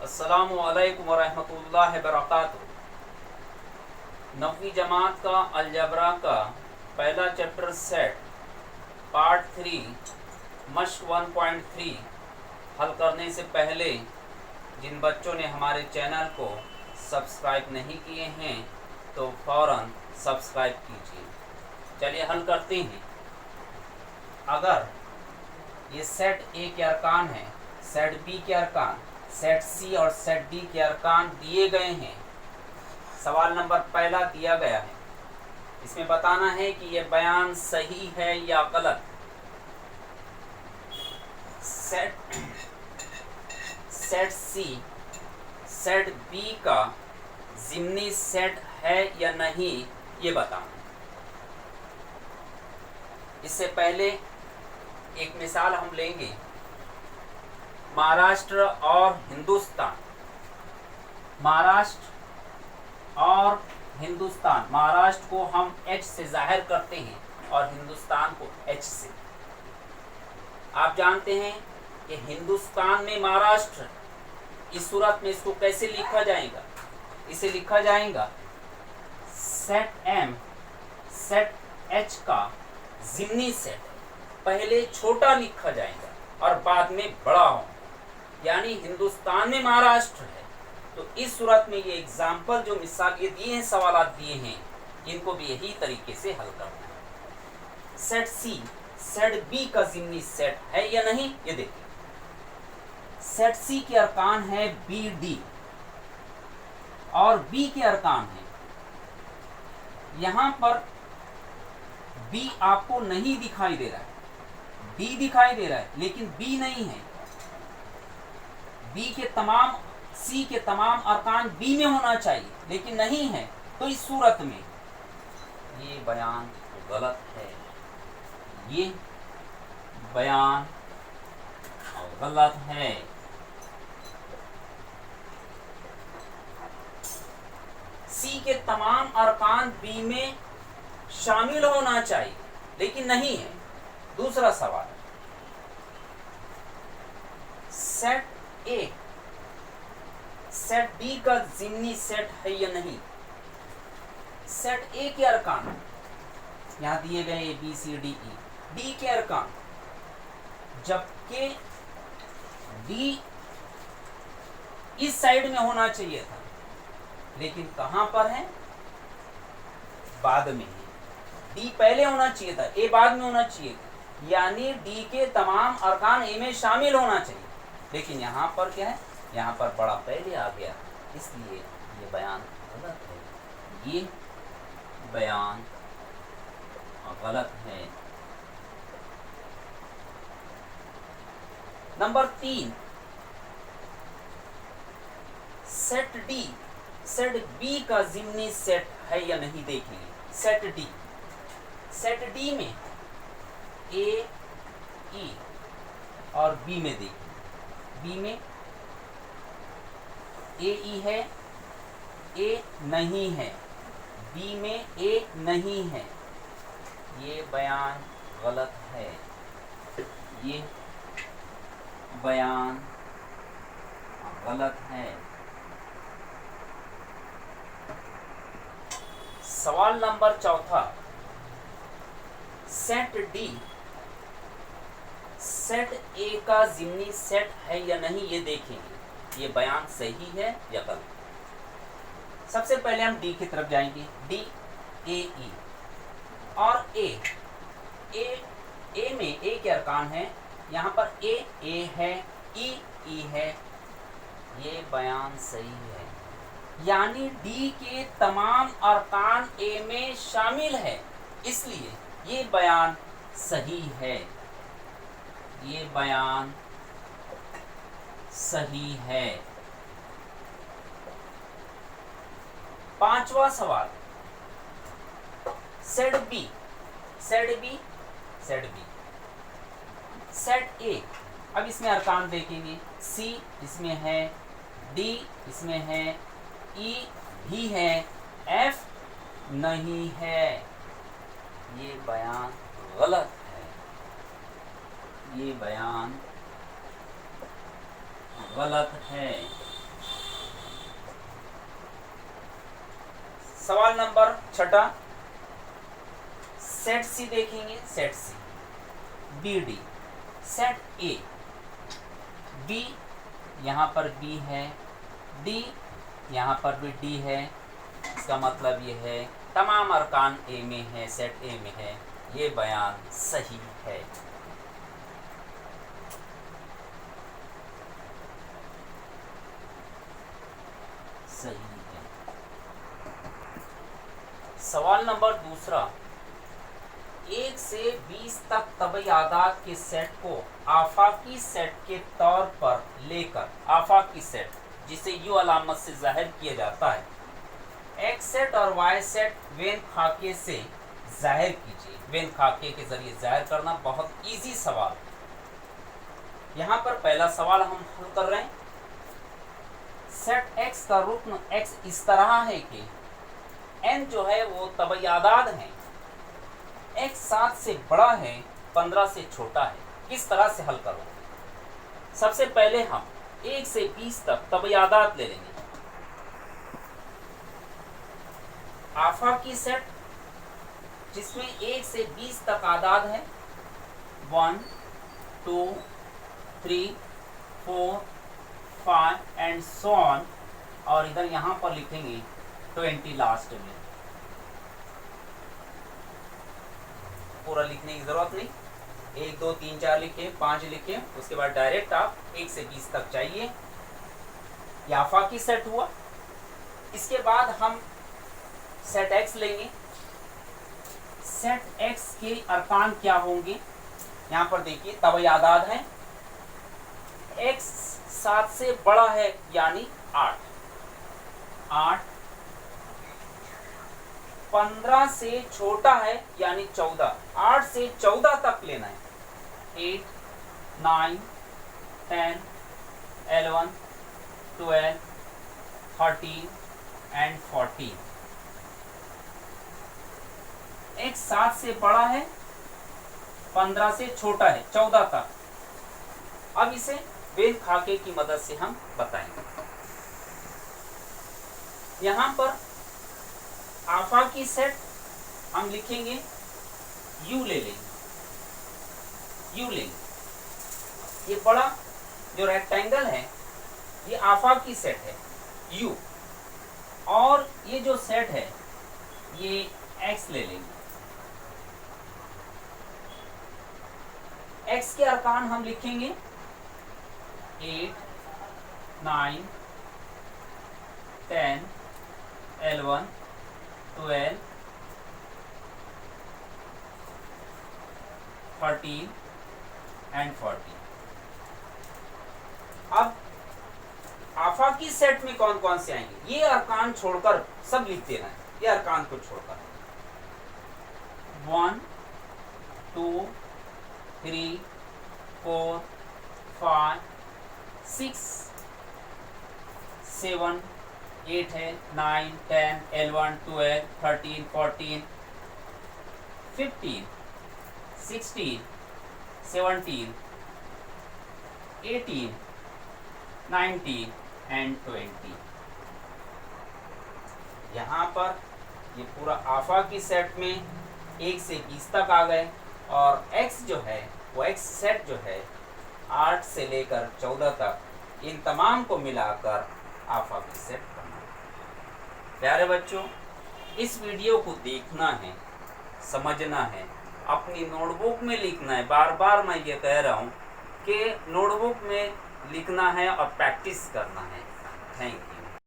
अस्सलामु अलैकुम वरहमतुल्लाहि वबरकातुहू। 9वीं जमात का अलजबरा का पहला चैप्टर सेट पार्ट 3 मश्क 1.3 हल करने से पहले जिन बच्चों ने हमारे चैनल को सब्सक्राइब नहीं किए हैं तो फ़ौरन सब्सक्राइब कीजिए। चलिए हल करते हैं। अगर ये सेट ए के अरकान हैं, सेट बी के अरकान, सेट सी और सेट डी के अरकान दिए गए हैं। सवाल नंबर पहला दिया गया है, इसमें बताना है कि यह बयान सही है या गलत। सेट सी सेट बी का ज़िम्नी सेट है या नहीं ये बताना। इससे पहले एक मिसाल हम लेंगे। महाराष्ट्र और हिंदुस्तान, महाराष्ट्र और हिंदुस्तान, महाराष्ट्र को हम H से जाहिर करते हैं और हिंदुस्तान को H से। आप जानते हैं कि हिंदुस्तान में महाराष्ट्र, इस सूरत में इसको कैसे लिखा जाएगा? इसे लिखा जाएगा सेट M सेट H का ज़िम्नी सेट, पहले छोटा लिखा जाएगा और बाद में बड़ा हो, यानी हिंदुस्तान में महाराष्ट्र है। तो इस सूरत में ये एग्जाम्पल जो मिसाल ये दिए हैं, सवालात दिए हैं, इनको भी यही तरीके से हल करना है। सेट सी सेट बी का ज़िम्नी सेट है या नहीं ये देखिए। सेट सी के अरकान है बी डी और बी के अरकान है, यहाँ पर बी आपको नहीं दिखाई दे रहा है, डी दिखाई दे रहा है लेकिन बी नहीं है। बी के तमाम सी के तमाम अरकान बी में होना चाहिए लेकिन नहीं है। तो इस सूरत में ये बयान गलत है, ये बयान गलत है। सी के तमाम अरकान बी में शामिल होना चाहिए लेकिन नहीं है। दूसरा सवाल, सेट ए सेट बी का ज़िम्नी सेट है या नहीं। सेट ए के अरकान यहां दिए गए A B C D E, D के अरकान, जबकि डी इस साइड में होना चाहिए था लेकिन कहां पर है? बाद में है। डी पहले होना चाहिए था, ए बाद में होना चाहिए था, यानी डी के तमाम अरकान ए में शामिल होना चाहिए लेकिन यहाँ पर क्या है? यहाँ पर बड़ा पहले आ गया, इसलिए ये बयान गलत है। ये बयान गलत है। Number 3, set D set B का ज़िम्नी सेट है या नहीं देखेंगे। सेट डी में ए ई और बी में देखिए, बी में ए ई है, ए नहीं है, बी में ए नहीं है। ये बयान गलत है, ये बयान गलत है। सवाल नंबर 4, सेट डी सेट ए का ज़िम्नी सेट है या नहीं ये देखेंगे। ये बयान सही है या गलत। सबसे पहले हम डी की तरफ जाएंगे। डी ए ई और ए में ए के अरकान है, यहाँ पर ए है, ई है। ये बयान सही है, यानी डी के तमाम अरकान ए में शामिल है, इसलिए ये बयान सही है। ये बयान सही है। 5वां सवाल, सेट बी सेट ए। अब इसमें अरकान देखेंगे, सी इसमें है, डी इसमें है, ई भी है, एफ नहीं है। ये बयान गलत है, ये बयान गलत है। सवाल नंबर 6 सेट सी देखेंगे। Set C B D, set A B, यहाँ पर बी है, डी यहाँ पर भी डी है। इसका मतलब ये है तमाम अरकान ए में है, सेट ए में है। ये बयान सही है। सही है। सवाल नंबर 2 1 से 20 तक तबयादात के सेट को आफाकी सेट के तौर पर लेकर, आफाकी सेट जिसे यू अलामत से जाहिर किया जाता है, एक्स सेट और वाई सेट वेन खाके से जाहिर कीजिए। वेन खाके के जरिए जाहिर करना बहुत इजी सवाल। यहाँ पर पहला सवाल हम हल कर रहे हैं। सेट एक्स का रुक्न एक्स इस तरह है कि एन जो है वो तबयादात हैं। एक्स 7 से बड़ा है, 15 से छोटा है। किस तरह से हल करो? सबसे पहले हम 1 से 20 तक तबयादात ले लेंगे। आफाकी सेट जिसमें 1 से 20 तक आदाद है, 1 2 3 4 5 एंड सो ऑन, और इधर यहाँ पर लिखेंगे 20 लास्ट में। पूरा लिखने की जरूरत नहीं, 1 2 3 4 लिखे, 5 लिखे, उसके बाद डायरेक्ट आप 1 से 20 तक चाहिए। ये आफाकी सेट हुआ। इसके बाद हम सेट एक्स लेंगे। सेट एक्स के अरकान क्या होंगे? यहाँ पर देखिए तबयादात है। एक्स 7 से बड़ा है यानी 8, 15 से छोटा है यानी 14, 8 से 14 तक लेना है। 8 9 10 11 12 13 एंड 14। एक 7 से बड़ा है, 15 से छोटा है, 14 तक। अब इसे वेन खाके की मदद से हम बताएंगे। यहां पर आफाकी सेट हम लिखेंगे, यू ले लेंगे, यू लेंगे। ये बड़ा जो रेक्टेंगल है ये आफाकी सेट है यू, और ये जो सेट है ये एक्स ले लेंगे। एक्स के अरकान हम लिखेंगे 8 9 10 11 12 13 एंड 14। अब आफाकी सेट में कौन कौन से आएंगे? ये अरकान छोड़कर सब लिख देना है, ये अरकान को छोड़कर। 1 2 3 4 5 6 7 8 है, 9 10 11 12 13 14 15 16 17 18 19 एंड 20। यहाँ पर ये पूरा आफाकी सेट में 1 से 20 तक आ गए, और x जो है वो x सेट जो है 8 से लेकर 14 तक, इन तमाम को मिलाकर आफाकी सेट बना। प्यारे बच्चों, इस वीडियो को देखना है, समझना है, अपनी नोटबुक में लिखना है। बार बार मैं ये कह रहा हूँ कि नोटबुक में लिखना है और प्रैक्टिस करना है। Thank you.